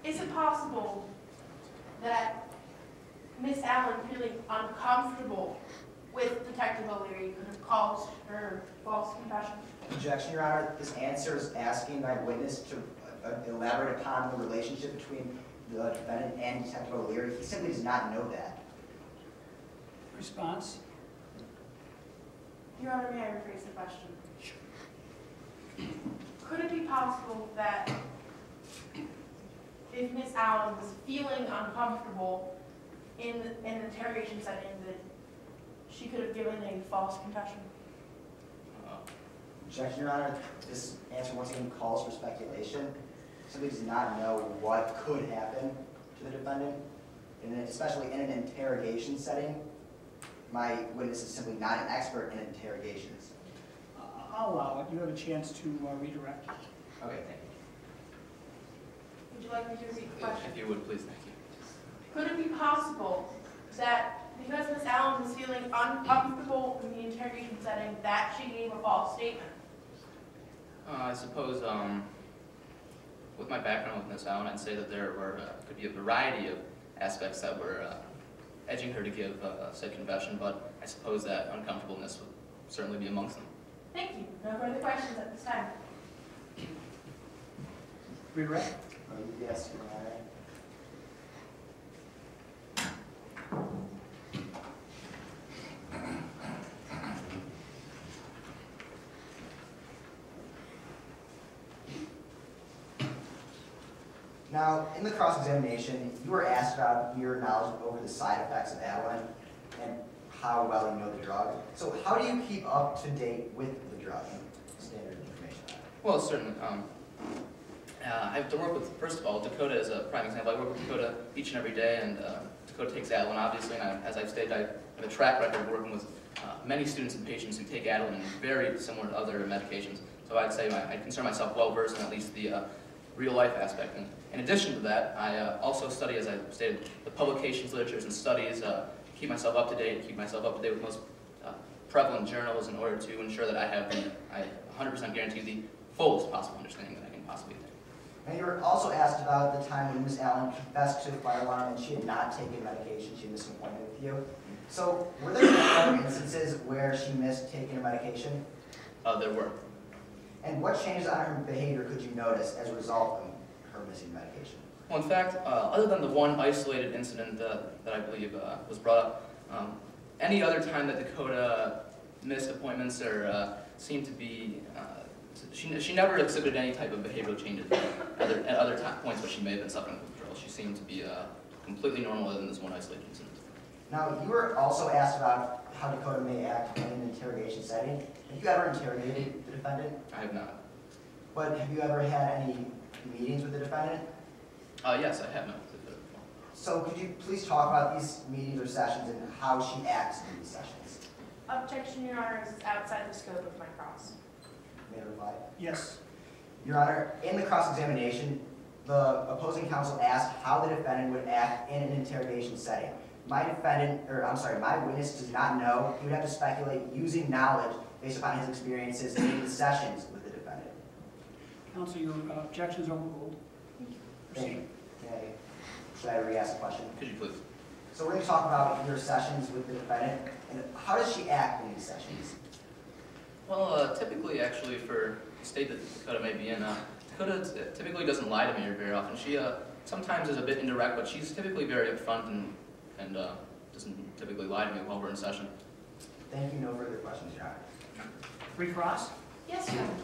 is it possible that Miss Allen feeling uncomfortable with Detective O'Leary could have caused her false confession? Objection, Your Honor. This answer is asking my witness to elaborate upon the relationship between the defendant and Detective O'Leary. He simply does not know that. Response? Your Honor, may I rephrase the question? Sure. Could it be possible that if Miss Allen was feeling uncomfortable in an interrogation setting, that she could have given a false confession? Objection, Your Honor. This answer once again calls for speculation. Simply does not know what could happen to the defendant, and especially in an interrogation setting. My witness is simply not an expert in interrogations. I'll allow it. You have a chance to redirect. Okay, thank you. Would you like me to repeat the question? If you would, please, thank you. Could it be possible that because Miss Allen was feeling uncomfortable in the interrogation setting, that she gave a false statement? I suppose with my background with Miss Allen, I'd say that there could be a variety of aspects that were edging her to give said confession, but I suppose that uncomfortableness would certainly be amongst them. Thank you. No further questions at this time. Redirect? Yes, Your Honor. Now, in the cross-examination, you were asked about your knowledge over the side effects of Adeline and how well you know the drug. So how do you keep up to date with the drug and standard information on it? Well, certainly. I have to work with, first of all, Dakota is a prime example. I work with Dakota each and every day, and Dakota takes Adeline, obviously, and as I've stated, I have a track record of working with many students and patients who take Adeline and very similar to other medications. So I'd say I consider myself well-versed in at least the real-life aspect. And in addition to that, I also study, as I stated, the publications, literatures, and studies, keep myself up to date, with most prevalent journals in order to ensure that I 100% guarantee the fullest possible understanding that I can possibly take. And you were also asked about the time when Ms. Allen confessed to the fire alarm and she had not taken medication, she missed an appointment with you. So were there any other instances where she missed taking her medication? There were. And what changes on her behavior could you notice as a result of her missing medication? Well, in fact, other than the one isolated incident that I believe was brought up, any other time that Dakota missed appointments or seemed to be, she never exhibited any type of behavioral changes at other points where she may have been suffering from withdrawal. She seemed to be completely normal other than this one isolated incident. Now, you were also asked about how Dakota may act in an interrogation setting. Have you ever interrogated the defendant? I have not. But have you ever had any meetings with the defendant? Yes, I have not. So could you please talk about these meetings or sessions and how she acts in these sessions? Objection, Your Honor, is outside the scope of my cross. May I reply? Yes. Your Honor, in the cross-examination, the opposing counsel asked how the defendant would act in an interrogation setting. My witness does not know. He would have to speculate using knowledge based upon his experiences in the sessions with the defendant. Counsel, your objections are overruled. Thank you. Should I re-ask the question? Could you please? So we're going to talk about your sessions with the defendant, and how does she act in these sessions? Well, typically, actually, for the state that Dakota may be in, Dakota typically doesn't lie to me very often. She sometimes is a bit indirect, but she's typically very upfront and doesn't typically lie to me while we're in session. Thank you. No further questions, Your Honor. Recross? Yes, Your Honor.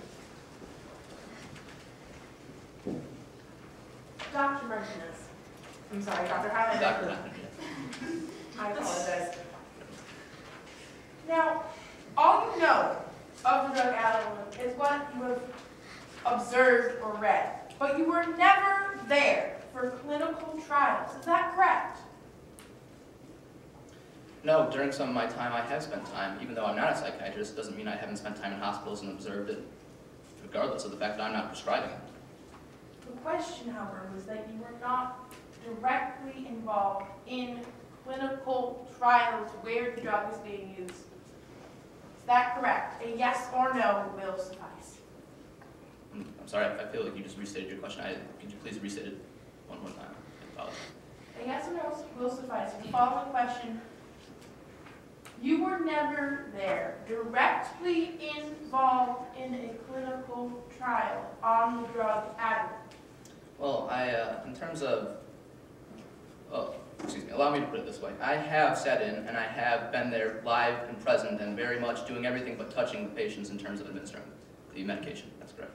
Dr. Martinez. I'm sorry, Dr. Highland. Dr. Highland. I apologize. Now, all you know of the drug Adeline is what you have observed or read, but you were never there for clinical trials. Is that correct? No, during some of my time, I have spent time. Even though I'm not a psychiatrist, doesn't mean I haven't spent time in hospitals and observed it, regardless of the fact that I'm not prescribing it. The question, however, was that you were not directly involved in clinical trials where the drug is being used. Is that correct? A yes or no will suffice. I'm sorry, I feel like you just restated your question. Could you please restate it one more will suffice. The following question. You were never there, directly involved in a clinical trial on the drug Adderall. Well, in terms of, excuse me, allow me to put it this way. I have sat in and I have been there live and present and very much doing everything but touching the patients in terms of administering the medication. That's correct.